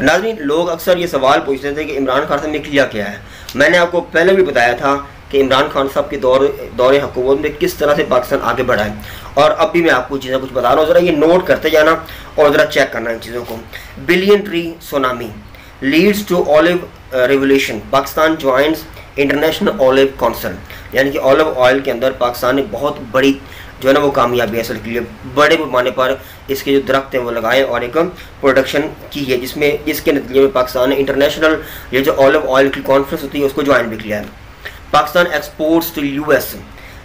नाज़रीन, लोग अक्सर ये सवाल पूछते थे कि इमरान खान साहब ने किया क्या है। मैंने आपको पहले भी बताया था कि इमरान खान साहब के दौरे हुकूमत में किस तरह से पाकिस्तान आगे बढ़ा है, और अब भी मैं आपको चीज़ें कुछ बता रहा हूँ, ज़रा ये नोट करते जाना और ज़रा चेक करना इन चीज़ों को। Billion tree tsunami leads to olive revolution, Pakistan joins international olive council, यानी कि ऑलिव ऑयल के अंदर पाकिस्तान ने बहुत बड़ी जो है ना वो कामयाबी हासिल की है। बड़े पैमाने पर इसके जो दरख्त हैं वो लगाए और एक प्रोडक्शन की है, जिसके नतीजे में पाकिस्तान ने इंटरनेशनल ये जो ऑलिव ऑयल की कॉन्फ्रेंस होती है उसको ज्वाइन भी किया है। पाकिस्तान एक्सपोर्ट्स टू यूएस,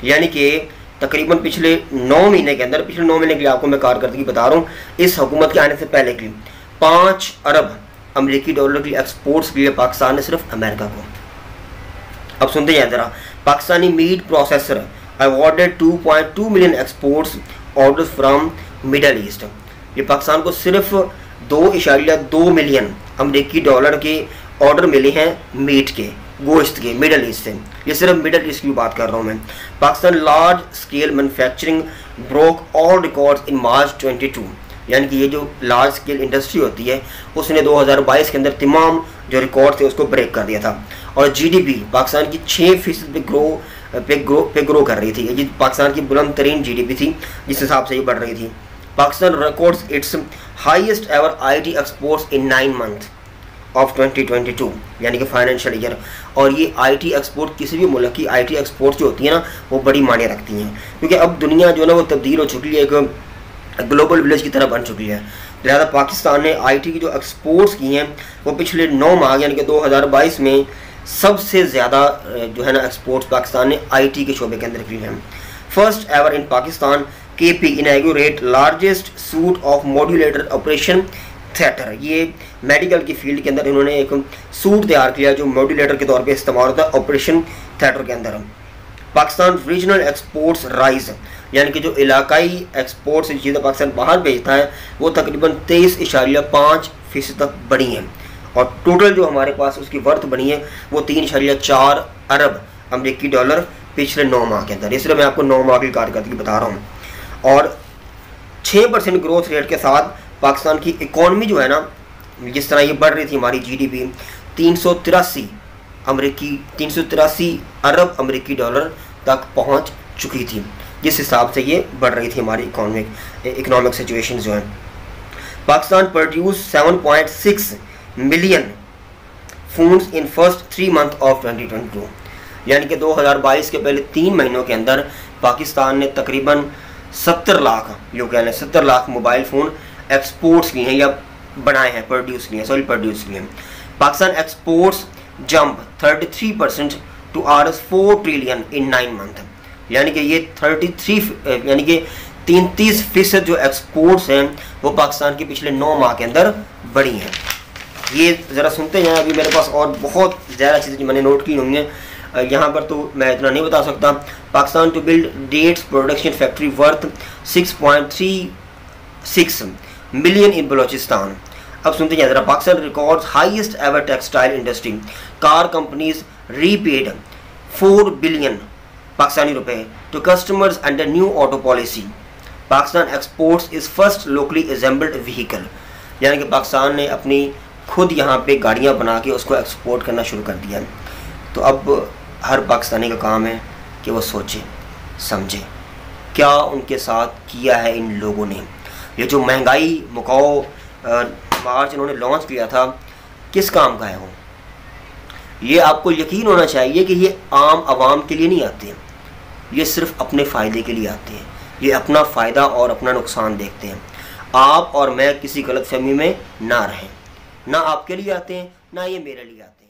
यानी कि तकरीबन पिछले 9 महीने के अंदर, पिछले 9 महीने के लिए आपको मैं कारकर्दगी बता रहा हूँ, इस हुकूमत के आने से पहले की 5 अरब अमेरिकी डॉलर की एक्सपोर्ट्स की है पाकिस्तान ने सिर्फ अमेरिका को। अब सुनते जाए ज़रा। Pakistani meat processor awarded 2.2 million exports orders from middle east, ये पाकिस्तान को सिर्फ 2.2 मिलियन अमेरिकी डॉलर के ऑर्डर मिले हैं मीट के, गोश्त के, मिडल ईस्ट से। ये सिर्फ मिडल ईस्ट की बात कर रहा हूँ मैं। Pakistan large scale manufacturing broke all records in March 22, यानी कि ये जो लार्ज स्केल इंडस्ट्री होती है उसने 2022 के अंदर तमाम जो रिकॉर्ड थे उसको ब्रेक कर दिया था। और जीडीपी पाकिस्तान की 6% पे ग्रो कर रही थी। ये पाकिस्तान की बुलंद तरीन जीडीपी थी, जिस हिसाब से ये बढ़ रही थी। Pakistan records it's highest ever IT exports in 9 month of 2022, यानी कि फाइनेंशियल ईयर। और ये आईटी एक्सपोर्ट, किसी भी मुल्क की आईटी एक्सपोर्ट जो होती है ना वो बड़ी मायने रखती हैं, क्योंकि अब दुनिया जो है ना वो तब्दील हो चुकी है, एक ग्लोबल विलेज की तरह बन चुकी है। लिहाजा पाकिस्तान ने आईटी की जो एक्सपोर्ट्स की हैं वो पिछले 9 माह यानी कि 2022 में सबसे ज़्यादा जो है ना एक्सपोर्ट्स पाकिस्तान ने आईटी के शोबे के अंदर की हैं। First ever in Pakistan KP inaugurate largest suit of modulator operation theatre, ये मेडिकल की फील्ड के अंदर इन्होंने एक सूट तैयार किया जो मॉड्यूलेटर के तौर पे इस्तेमाल होता है ऑपरेशन थिएटर के अंदर। पाकिस्तान रीजनल एक्सपोर्ट्स राइज, यानी कि जो इलाकाई एक्सपोर्ट्स चीज़ें पाकिस्तान बाहर भेजता है वो तकरीबन 23.5% तक बढ़ी हैं, और टोटल जो हमारे पास उसकी वर्थ बनी है वो 3.4 अरब अमेरिकी डॉलर पिछले 9 माह के अंदर। इसलिए मैं आपको 9 माह की कारकर्दगी बता रहा हूँ। और 6% ग्रोथ रेट के साथ पाकिस्तान की इकॉनमी जो है ना, जिस तरह ये बढ़ रही थी हमारी जीडीपी 383 अरब अमेरिकी डॉलर तक पहुंच चुकी थी, जिस हिसाब से ये बढ़ रही थी हमारी इकोनॉमिक सिचुएशन जो है। Pakistan produce 7.6 million foods in first 3 month of 2022, यानी कि 2022 के पहले 3 महीनों के अंदर पाकिस्तान ने तकरीबन 70 लाख मोबाइल फ़ोन एक्सपोर्ट्स किए हैं या बनाए हैं, प्रोड्यूस किए हैं। Pakistan exports jump 33% to $4 trillion in 9 month, यानी कि ये 33% जो एक्सपोर्ट्स हैं वो पाकिस्तान के पिछले 9 माह के अंदर बढ़ी हैं। ये ज़रा सुनते हैं। अभी मेरे पास और बहुत ज़्यादा चीज़ें मैंने नोट की होंगी, यहाँ पर तो मैं इतना नहीं बता सकता। Pakistan to build dates production factory worth 6.36 million in Balochistan. अब सुनते हैं ज़रा। Pakistan records highest ever textile industry, car companies repaid 4 billion Pakistani rupaye to customers under new auto policy. Pakistan exports is first locally assembled vehicle, यानी कि पाकिस्तान ने अपनी खुद यहाँ पे गाड़ियाँ बना के उसको एक्सपोर्ट करना शुरू कर दिया। तो अब हर पाकिस्तानी का काम है कि वो सोचे समझे क्या उनके साथ किया है इन लोगों ने। ये जो महंगाई मुकाओ मार्च इन्होंने लॉन्च किया था, किस काम का है वो? ये आपको यकीन होना चाहिए कि ये आम आवाम के लिए नहीं आते, ये सिर्फ अपने फ़ायदे के लिए आते हैं। ये अपना फ़ायदा और अपना नुकसान देखते हैं। आप और मैं किसी गलतफहमी में ना रहें। ना आपके लिए आते हैं, ना ये मेरे लिए आते हैं।